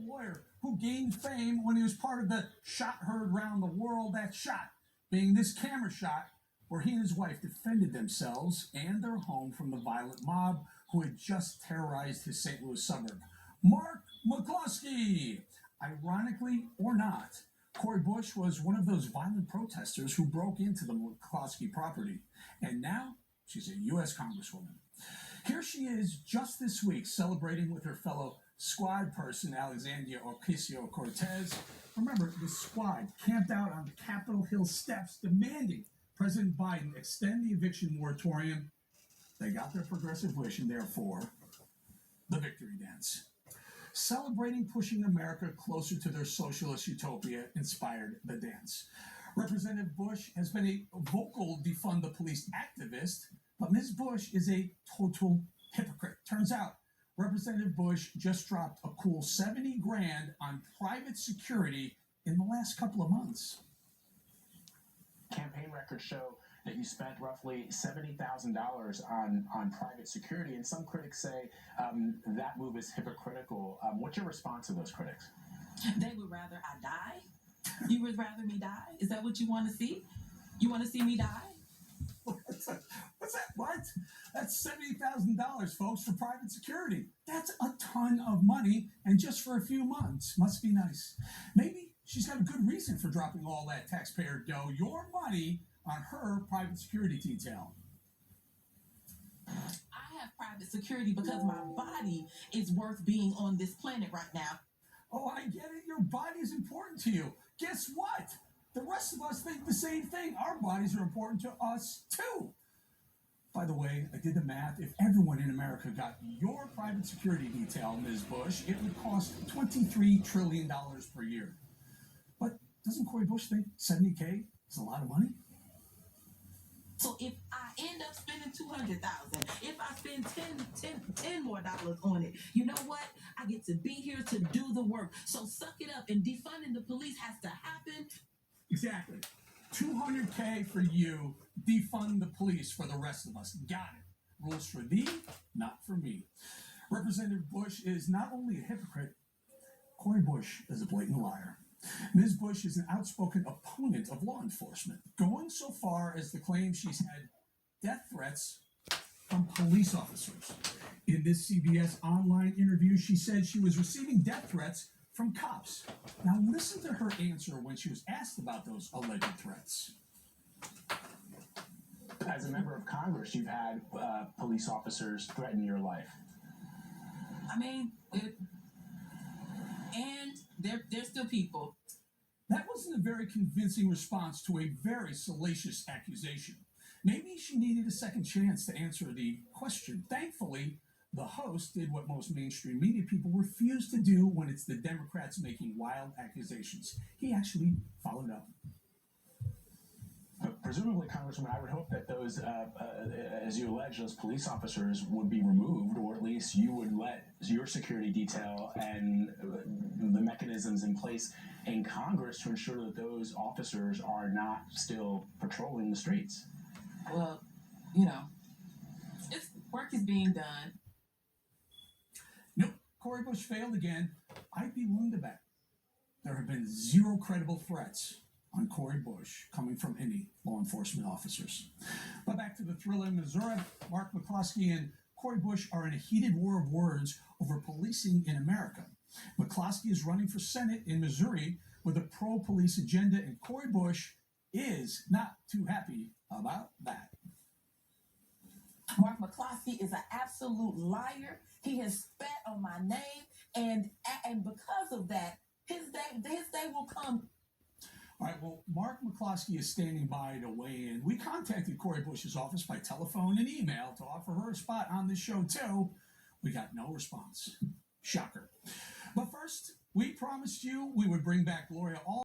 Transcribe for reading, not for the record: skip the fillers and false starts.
lawyer who gained fame when he was part of the shot heard round the world that shot, being this camera shot where he and his wife defended themselves and their home from the violent mob who had just terrorized his St. Louis suburb. Mark McCloskey. Ironically or not, Cori Bush was one of those violent protesters who broke into the McCloskey property, and now she's a U.S. Congresswoman. Here she is just this week celebrating with her fellow squad person, Alexandria Ocasio-Cortez. Remember, the squad camped out on the Capitol Hill steps demanding President Biden extend the eviction moratorium. They got their progressive wish, and therefore, the victory dance. Celebrating pushing America closer to their socialist utopia inspired the dance. Representative Bush has been a vocal defund the police activist, but Ms. Bush is a total hypocrite. Turns out, Representative Bush just dropped a cool $70 grand on private security in the last couple of months. Campaign records show that you spent roughly $70,000 on private security, and some critics say that move is hypocritical. What's your response to those critics? They would rather I die? You would rather me die? Is that what you want to see? You want to see me die? What's that? What? That's $70,000, folks, for private security. That's a ton of money, and just for a few months. Must be nice. Maybe she's got a good reason for dropping all that taxpayer dough, your money, on her private security detail. I have private security because my body is worth being on this planet right now. Oh, I get it. Your body is important to you. Guess what? The rest of us think the same thing. Our bodies are important to us, too. By the way, I did the math. If everyone in America got your private security detail, Ms. Bush, it would cost $23 trillion per year. But doesn't Cori Bush think $70K is a lot of money? So if I end up spending $200,000, if I spend 10 more dollars on it, you know what? I get to be here to do the work. So suck it up, and defunding the police has to happen. Exactly. $200K for you, defund the police for the rest of us. Got it. Rules for thee, not for me. Representative Bush is not only a hypocrite, Cori Bush is a blatant liar. Ms. Bush is an outspoken opponent of law enforcement, going so far as to claim she's had death threats from police officers. In this CBS online interview, she said she was receiving death threats from cops. Now listen to her answer when she was asked about those alleged threats. As a member of Congress, you've had police officers threaten your life. I mean, and they're still people. That wasn't a very convincing response to a very salacious accusation. Maybe she needed a second chance to answer the question. Thankfully, the host did what most mainstream media people refuse to do when it's the Democrats making wild accusations. He actually followed up. But presumably, Congressman, I would hope that those, as you allege, those police officers would be removed, or at least you would let your security detail and the mechanisms in place in Congress to ensure that those officers are not still patrolling the streets. Well, you know, work is being done. Nope, Cori Bush failed again. I'd be willing to bet there have been zero credible threats on Cori Bush coming from any law enforcement officers. But back to the thriller in Missouri. Mark McCloskey and Cori Bush are in a heated war of words over policing in America. McCloskey is running for Senate in Missouri with a pro-police agenda, and Cori Bush is not too happy about that. Mark McCloskey is an absolute liar. He has spat on my name, and because of that, his day will come. All right, well, Mark McCloskey is standing by to weigh in. We contacted Cori Bush's office by telephone and email to offer her a spot on this show, too. We got no response. Shocker. But first, we promised you we would bring back Gloria Allred.